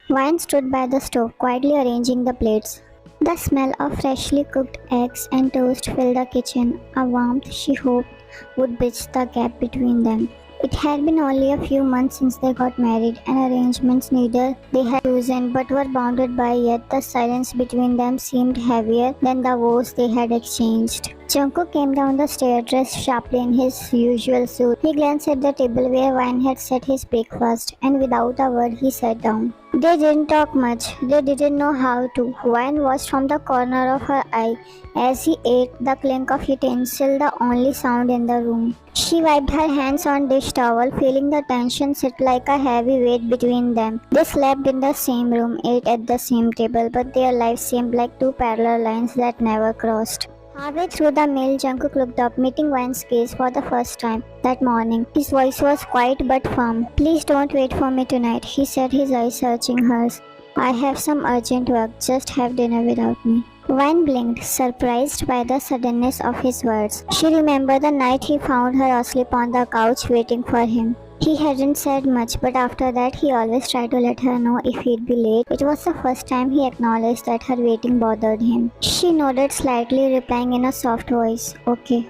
Wine stood by the stove, quietly arranging the plates. The smell of freshly cooked eggs and toast filled the kitchen, a warmth she hoped would bridge the gap between them. It had been only a few months since they got married, and arrangements neither they had chosen but were bounded by, yet the silence between them seemed heavier than the vows they had exchanged. Jungkook came down the stair dressed sharply in his usual suit. He glanced at the table where Wine had set his breakfast, and without a word he sat down. They didn't talk much. They didn't know how to. Wine watched from the corner of her eye as he ate, the clink of utensil the only sound in the room. She wiped her hands on dish towel, feeling the tension sit like a heavy weight between them. They slept in the same room, ate at the same table, but their lives seemed like two parallel lines that never crossed. Halfway through the meal, Jungkook looked up, meeting Wine's gaze for the first time that morning. His voice was quiet but firm. "Please don't wait for me tonight," he said, his eyes searching hers. "I have some urgent work. Just have dinner without me." Wine blinked, surprised by the suddenness of his words. She remembered the night he found her asleep on the couch waiting for him. He hadn't said much, but after that he always tried to let her know if he'd be late. It was the first time he acknowledged that her waiting bothered him. She nodded slightly, replying in a soft voice, "Okay."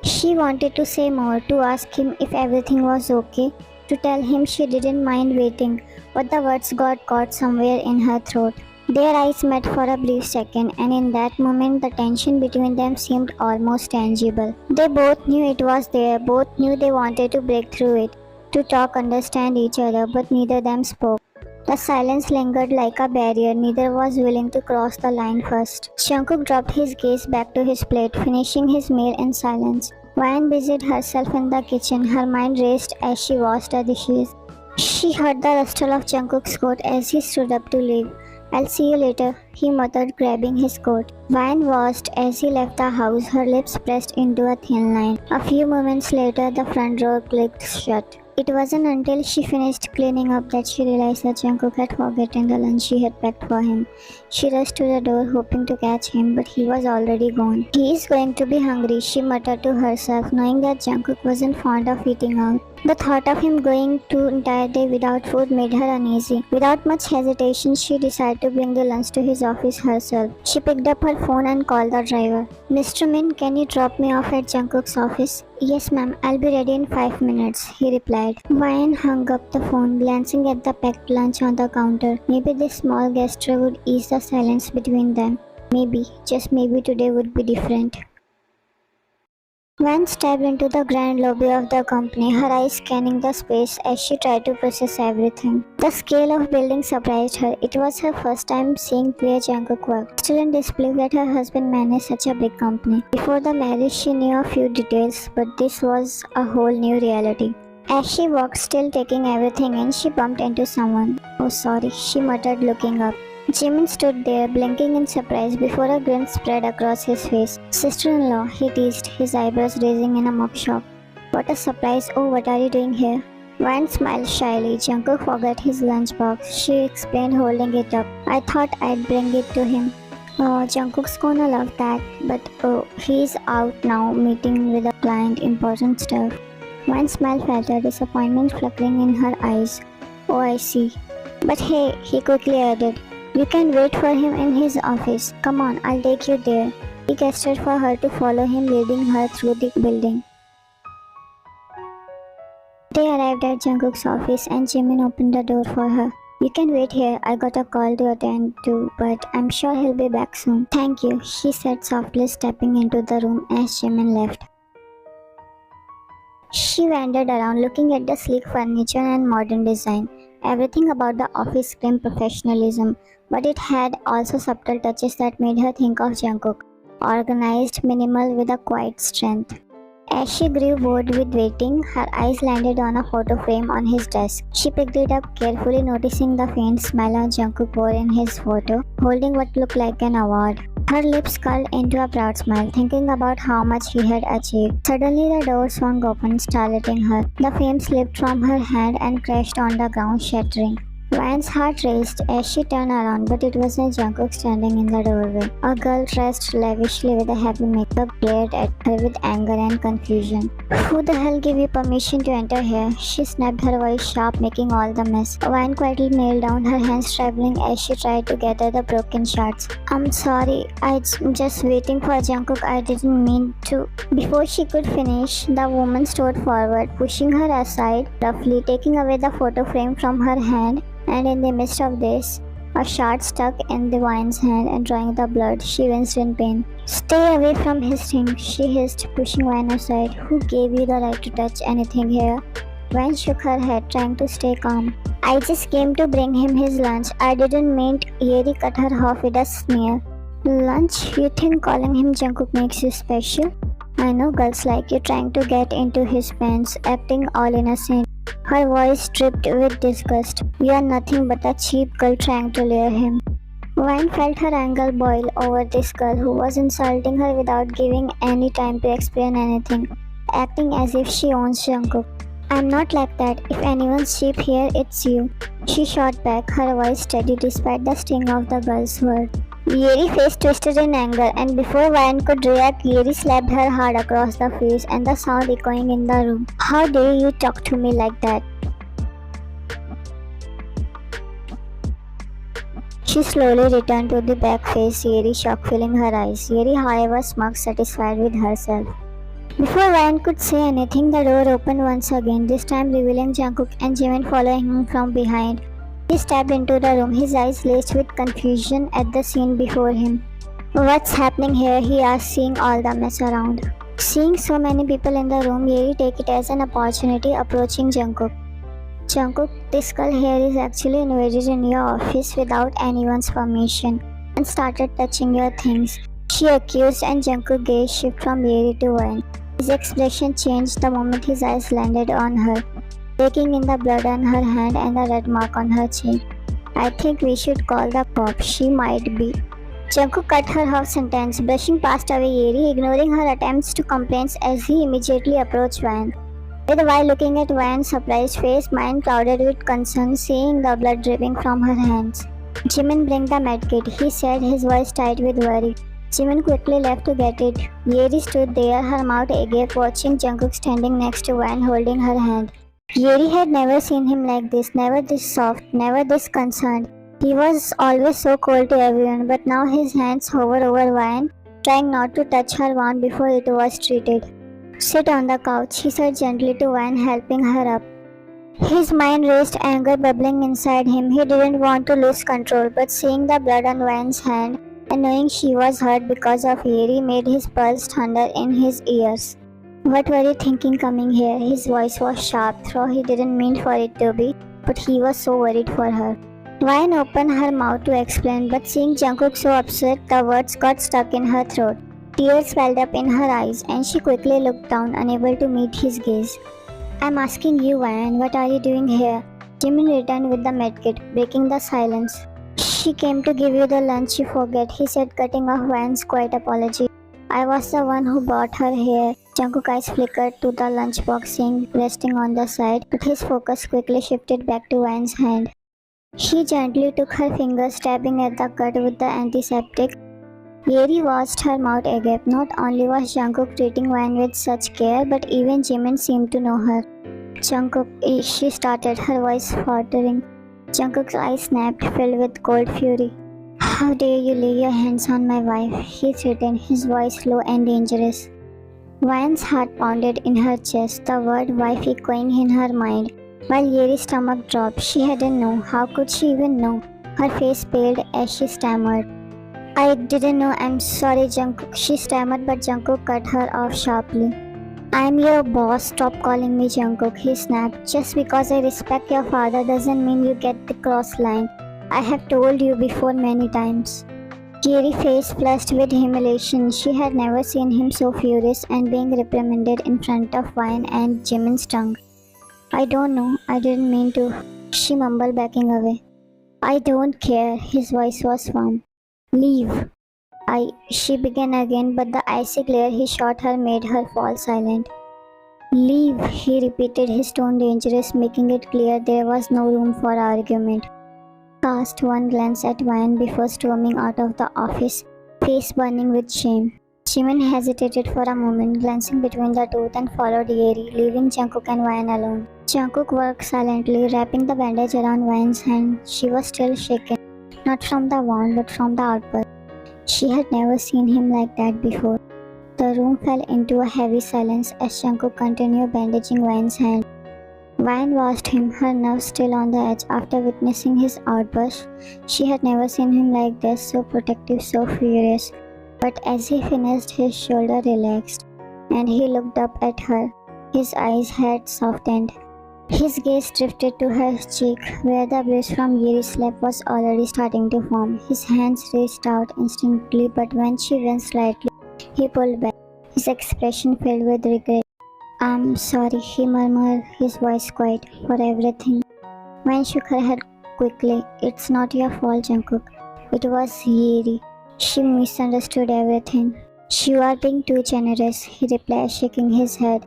She wanted to say more, to ask him if everything was okay, to tell him she didn't mind waiting, but the words got caught somewhere in her throat. Their eyes met for a brief second, and in that moment the tension between them seemed almost tangible. They both knew it was there, both knew they wanted to break through it, to talk, understand each other, but neither them spoke. The silence lingered like a barrier, neither was willing to cross the line first. Jungkook dropped his gaze back to his plate, finishing his meal in silence. Wine busied herself in the kitchen, her mind raced as she washed the dishes. She heard the rustle of Jungkook's coat as he stood up to leave. "I'll see you later," he muttered, grabbing his coat. Wine watched as he left the house, her lips pressed into a thin line. A few moments later, the front door clicked shut. It wasn't until she finished cleaning up that she realized that Jungkook had forgotten the lunch she had packed for him. She rushed to the door, hoping to catch him, but he was already gone. "He is going to be hungry," she muttered to herself, knowing that Jungkook wasn't fond of eating out. The thought of him going the entire day without food made her uneasy. Without much hesitation, she decided to bring the lunch to his office herself. She picked up her phone and called the driver. "Mr. Min, can you drop me off at Jungkook's office?" "Yes, ma'am. I'll be ready in 5 minutes," he replied. Wine hung up the phone, glancing at the packed lunch on the counter. Maybe this small gesture would ease the silence between them. Maybe, just maybe today would be different. Van stepped into the grand lobby of the company, her eyes scanning the space as she tried to process everything. The scale of building surprised her. It was her first time seeing where Jungkook worked. Still in disbelief that her husband managed such a big company. Before the marriage, she knew a few details, but this was a whole new reality. As she walked, still taking everything in, she bumped into someone. "Oh, sorry," she muttered, looking up. Jimin stood there, blinking in surprise before a grin spread across his face. "Sister-in-law," he teased, his eyebrows raising in a mock shock. "What a surprise. Oh, what are you doing here?" Van smiled shyly. Jungkook forgot his lunchbox. She explained, holding it up. "I thought I'd bring it to him." "Oh, Jungkook's gonna love that. But oh, he's out now, meeting with a client, important stuff." Van smiled further, disappointment flickering in her eyes. "Oh, I see. But hey," he quickly added, "you can wait for him in his office. Come on, I'll take you there." He gestured for her to follow him, leading her through the building. They arrived at Jungkook's office and Jimin opened the door for her. "You can wait here. I got a call to attend to, but I'm sure he'll be back soon." "Thank you," she said softly, stepping into the room as Jimin left. She wandered around, looking at the sleek furniture and modern design. Everything about the office screamed professionalism, but it had also subtle touches that made her think of Jungkook. Organized, minimal, with a quiet strength. As she grew bored with waiting, her eyes landed on a photo frame on his desk. She picked it up carefully, noticing the faint smile Jungkook wore in his photo, holding what looked like an award. Her lips curled into a proud smile, thinking about how much he had achieved. Suddenly the door swung open, startling her. The frame slipped from her hand and crashed on the ground, shattering. Van's heart raced as she turned around, but it wasn't Jungkook standing in the doorway. A girl dressed lavishly with a heavy makeup glared at her with anger and confusion. Who the hell gave you permission to enter here? She snapped, her voice sharp, making all the mess. Vine quietly nailed down, her hands trembling as she tried to gather the broken shards. I'm sorry, I'm just waiting for Jungkook. I didn't mean to. Before she could finish, the woman strode forward, pushing her aside, roughly taking away the photo frame from her hand, and in the midst of this, a shard stuck in the Vine's hand and drawing the blood. She winced in pain. Stay away from his things, she hissed, pushing Vine aside. Who gave you the right to touch anything here? Vine shook her head, trying to stay calm. I just came to bring him his lunch. I didn't mean to. Yeri cut her off with a sneer. Lunch? You think calling him Jungkook makes you special? I know girls like you trying to get into his pants, acting all innocent. Her voice dripped with disgust. You are nothing but a cheap girl trying to lure him. Vine felt her anger boil over this girl who was insulting her without giving any time to explain anything, acting as if she owns Jungkook. I'm not like that. If anyone's cheap here, it's you. She shot back, her voice steady despite the sting of the girl's word. Yeri's face twisted in anger, and before Vine could react, Yeri slapped her hard across the face and the sound echoing in the room. How dare you talk to me like that? She slowly returned to the back face, Yeri shock filling her eyes. Yeri, however, smug, satisfied with herself. Before Vine could say anything, the door opened once again, this time revealing Jungkook and Jimin following him from behind. He stepped into the room, his eyes laced with confusion at the scene before him. What's happening here? He asked, seeing all the mess around. Seeing so many people in the room, Yeri took it as an opportunity, approaching Jungkook. Jungkook, this girl here is actually invaded in your office without anyone's permission and started touching your things, she accused, and Jungkook gaze shifted from Yeri to Vine. His expression changed the moment his eyes landed on her, taking in the blood on her hand and the red mark on her cheek. I think we should call the cops. She might be. Jungkook cut her half sentence, brushing past away Yeri, ignoring her attempts to complain as he immediately approached Vine. With Vine looking at Vine's surprised face, mind clouded with concern, seeing the blood dripping from her hands. Jimin, bring the medkit, he said, his voice tight with worry. Jimin quickly left to get it. Yeri stood there, her mouth agape, watching Jungkook standing next to Vine, holding her hand. Yeri had never seen him like this, never this soft, never this concerned. He was always so cold to everyone, but now his hands hovered over Vine, trying not to touch her wound before it was treated. Sit on the couch, he said gently to Vine, helping her up. His mind raced, anger bubbling inside him. He didn't want to lose control, but seeing the blood on Vine's hand and knowing she was hurt because of Yeri made his pulse thunder in his ears. What were you thinking coming here? His voice was sharp, though he didn't mean for it to be, but he was so worried for her. Vine opened her mouth to explain, but seeing Jungkook so upset, the words got stuck in her throat. Tears welled up in her eyes, and she quickly looked down, unable to meet his gaze. I'm asking you, Vine, what are you doing here? Jimin returned with the medkit, breaking the silence. She came to give you the lunch, you forget, he said, cutting off Vine's quiet apology. I was the one who brought her here. Jungkook's eyes flickered to the lunchbox seeing resting on the side, but his focus quickly shifted back to Vine's hand. He gently took her fingers, tapping at the cut with the antiseptic. Yeri watched her mouth agape. Not only was Jungkook treating Vine with such care, but even Jimin seemed to know her. Jungkook, she started, her voice faltering. Jungkook's eyes snapped, filled with cold fury. How dare you lay your hands on my wife? He threatened, his voice low and dangerous. Vine's heart pounded in her chest, the word wife echoing in her mind. While Yeri's stomach dropped, she hadn't known. How could she even know? Her face paled as she stammered. I didn't know. I'm sorry, Jungkook. She stammered, but Jungkook cut her off sharply. I'm your boss. Stop calling me Jungkook, he snapped. Just because I respect your father doesn't mean you get the cross line. I have told you before many times. Yeri's face flushed with humiliation. She had never seen him so furious and being reprimanded in front of Vine and Jimin's tongue. I don't know. I didn't mean to, she mumbled, backing away. I don't care. His voice was firm. Leave. She began again, but the icy glare he shot her made her fall silent. Leave, he repeated, his tone dangerous, making it clear there was no room for argument. Cast one glance at Vine before storming out of the office, face burning with shame. Jimin hesitated for a moment, glancing between the two, then followed Yeri, leaving Jungkook and Wayne alone. Jungkook worked silently, wrapping the bandage around Wayne's hand. She was still shaken, not from the wound but from the outburst. She had never seen him like that before. The room fell into a heavy silence as Jungkook continued bandaging Wayne's hand. Wayne watched him, her nerves still on the edge after witnessing his outburst. She had never seen him like this, so protective, so furious. But as he finished, his shoulder relaxed, and he looked up at her. His eyes had softened. His gaze drifted to her cheek, where the bruise from Yeri's slap was already starting to form. His hands reached out instinctively, but when she winced slightly, he pulled back, his expression filled with regret. "I'm sorry," he murmured, his voice quiet, "for everything." Wen shook her head quickly. "It's not your fault, Jungkook. It was Yeri. She misunderstood everything." "You are being too generous," he replied, shaking his head.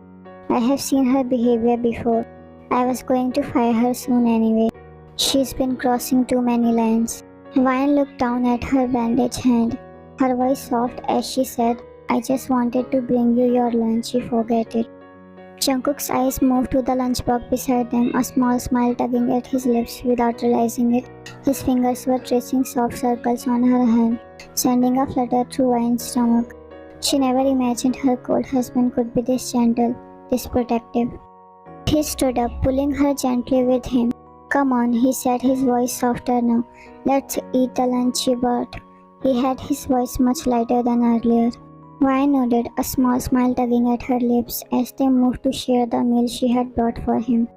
"I have seen her behavior before. I was going to fire her soon anyway. She's been crossing too many lines." Vine looked down at her bandaged hand, her voice soft as she said, "I just wanted to bring you your lunch, you forget it." Jungkook's eyes moved to the lunchbox beside them, a small smile tugging at his lips without realizing it. His fingers were tracing soft circles on her hand, sending a flutter through Vine's stomach. She never imagined her cold husband could be this gentle, this protective. He stood up, pulling her gently with him. "Come on," he said, his voice softer now. "Let's eat the lunch you brought." He had his voice much lighter than earlier. Vine nodded, a small smile tugging at her lips as they moved to share the meal she had brought for him.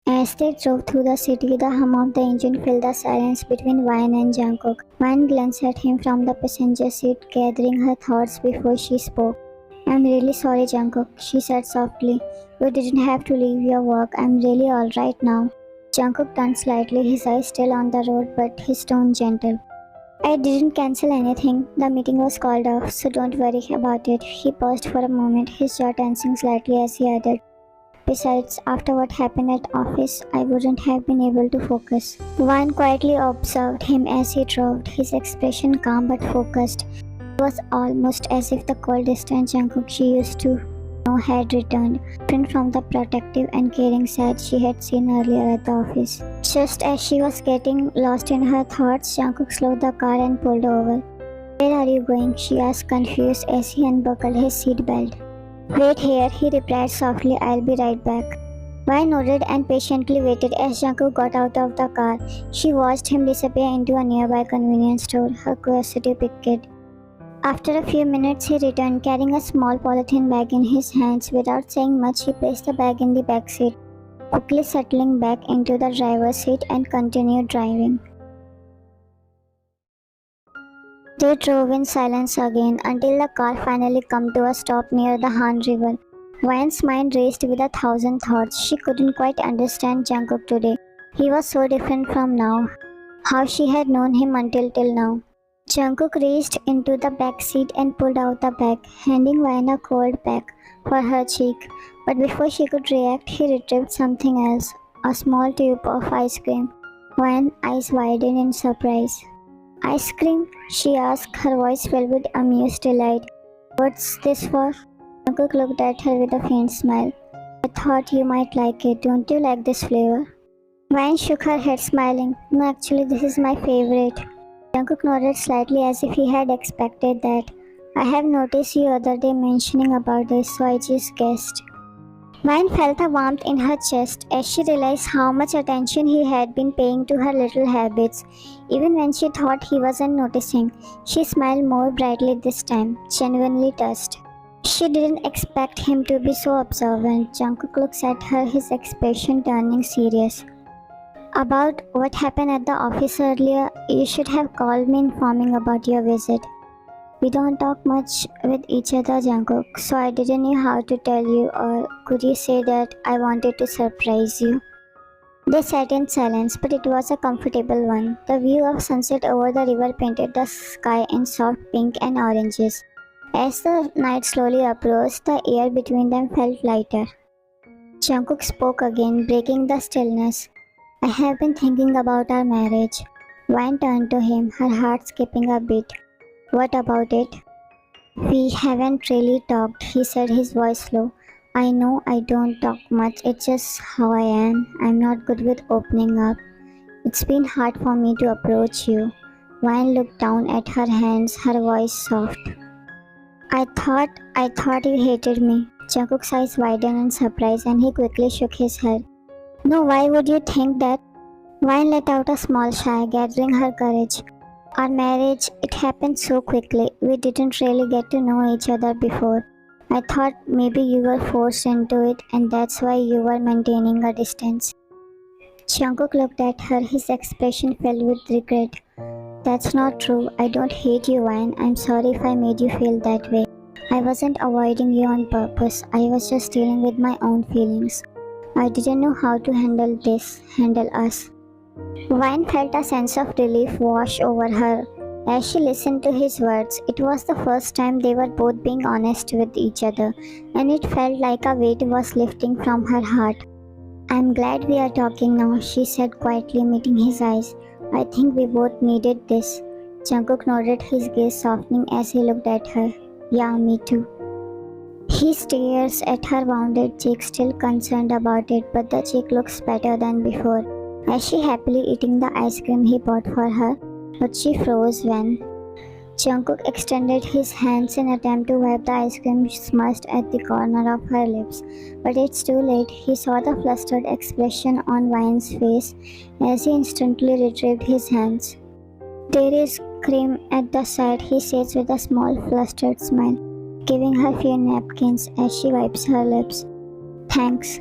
As they drove through the city, the hum of the engine filled the silence between Vine and Jungkook. Vine glanced at him from the passenger seat, gathering her thoughts before she spoke. "I'm really sorry, Jungkook," she said softly. "You didn't have to leave your work. I'm really alright now." Jungkook turned slightly, his eyes still on the road but his tone gentle. "I didn't cancel anything. The meeting was called off, so don't worry about it." He paused for a moment, his jaw tensing slightly as he added, "Besides, after what happened at office, I wouldn't have been able to focus." Vine quietly observed him as he drove, his expression calm but focused. It was almost as if the cold, distant Jungkook she used to know had returned, different from the protective and caring side she had seen earlier at the office. Just as she was getting lost in her thoughts, Jungkook slowed the car and pulled over. "Where are you going?" she asked, confused as he unbuckled his seatbelt. "Wait here," he replied softly, "I'll be right back." Vine nodded and patiently waited as Jungkook got out of the car. She watched him disappear into a nearby convenience store, her curiosity piqued. After a few minutes, he returned, carrying a small polythene bag in his hands. Without saying much, he placed the bag in the back seat, quickly settling back into the driver's seat and continued driving. They drove in silence again until the car finally came to a stop near the Han River. Vine's mind raced with 1,000 thoughts. She couldn't quite understand Jungkook today. He was so different from now. How she had known him until till now. Jungkook reached into the back seat and pulled out the bag, handing Vine a cold pack for her cheek. But before she could react, he retrieved something else, a small tube of ice cream. Vine's eyes widened in surprise. "Ice cream?" she asked, her voice filled with amused delight. "What's this for?" Jungkook looked at her with a faint smile. "I thought you might like it. Don't you like this flavor?" Vine shook her head, smiling. "No, actually, this is my favorite." Jungkook nodded slightly as if he had expected that. "I have noticed you other day mentioning about this, so I just guessed." Vine felt a warmth in her chest as she realized how much attention he had been paying to her little habits, even when she thought he wasn't noticing. She smiled more brightly this time, genuinely touched. She didn't expect him to be so observant. Jungkook looks at her, his expression turning serious. "About what happened at the office earlier, you should have called me informing about your visit. We don't talk much with each other, Jungkook, so I didn't know how to tell you, or could you say that I wanted to surprise you?" They sat in silence, but it was a comfortable one. The view of sunset over the river painted the sky in soft pink and oranges. As the night slowly approached, the air between them felt lighter. Jungkook spoke again, breaking the stillness. "I have been thinking about our marriage." Vine turned to him, her heart skipping a beat. What about it? We haven't really talked, he said, his voice low. I know I don't talk much, it's just how I am. I'm not good with opening up. It's been hard for me to approach you. Vine looked down at her hands, her voice soft. I thought you hated me. Jungkook's eyes widened in surprise and he quickly shook his head. No, why would you think that? Vine let out a small sigh, gathering her courage. Our marriage, it happened so quickly. We didn't really get to know each other before. I thought maybe you were forced into it and that's why you were maintaining a distance. Jungkook looked at her, his expression filled with regret. That's not true. I don't hate you, Vine. I'm sorry if I made you feel that way. I wasn't avoiding you on purpose. I was just dealing with my own feelings. I didn't know how to handle us. Vine felt a sense of relief wash over her as she listened to his words. It was the first time they were both being honest with each other, and it felt like a weight was lifting from her heart. I'm glad we are talking now, she said quietly, meeting his eyes. I think we both needed this. Jungkook nodded, his gaze softening as he looked at her. Yeah, me too. He stares at her rounded cheek, still concerned about it, but the cheek looks better than before, as she happily eating the ice cream he bought for her, but she froze when Jungkook extended his hands in attempt to wipe the ice cream smudged at the corner of her lips, but it's too late. He saw the flustered expression on Vine's face as he instantly retrieved his hands. There is cream at the side, he says with a small flustered smile, giving her few napkins as she wipes her lips. Thanks.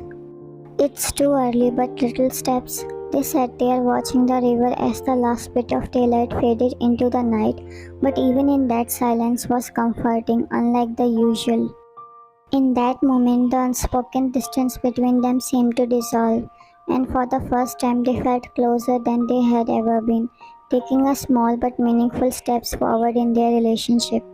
It's too early, but little steps. They sat there watching the river as the last bit of daylight faded into the night, but even in that silence was comforting, unlike the usual. In that moment, the unspoken distance between them seemed to dissolve, and for the first time they felt closer than they had ever been, taking a small but meaningful steps forward in their relationship.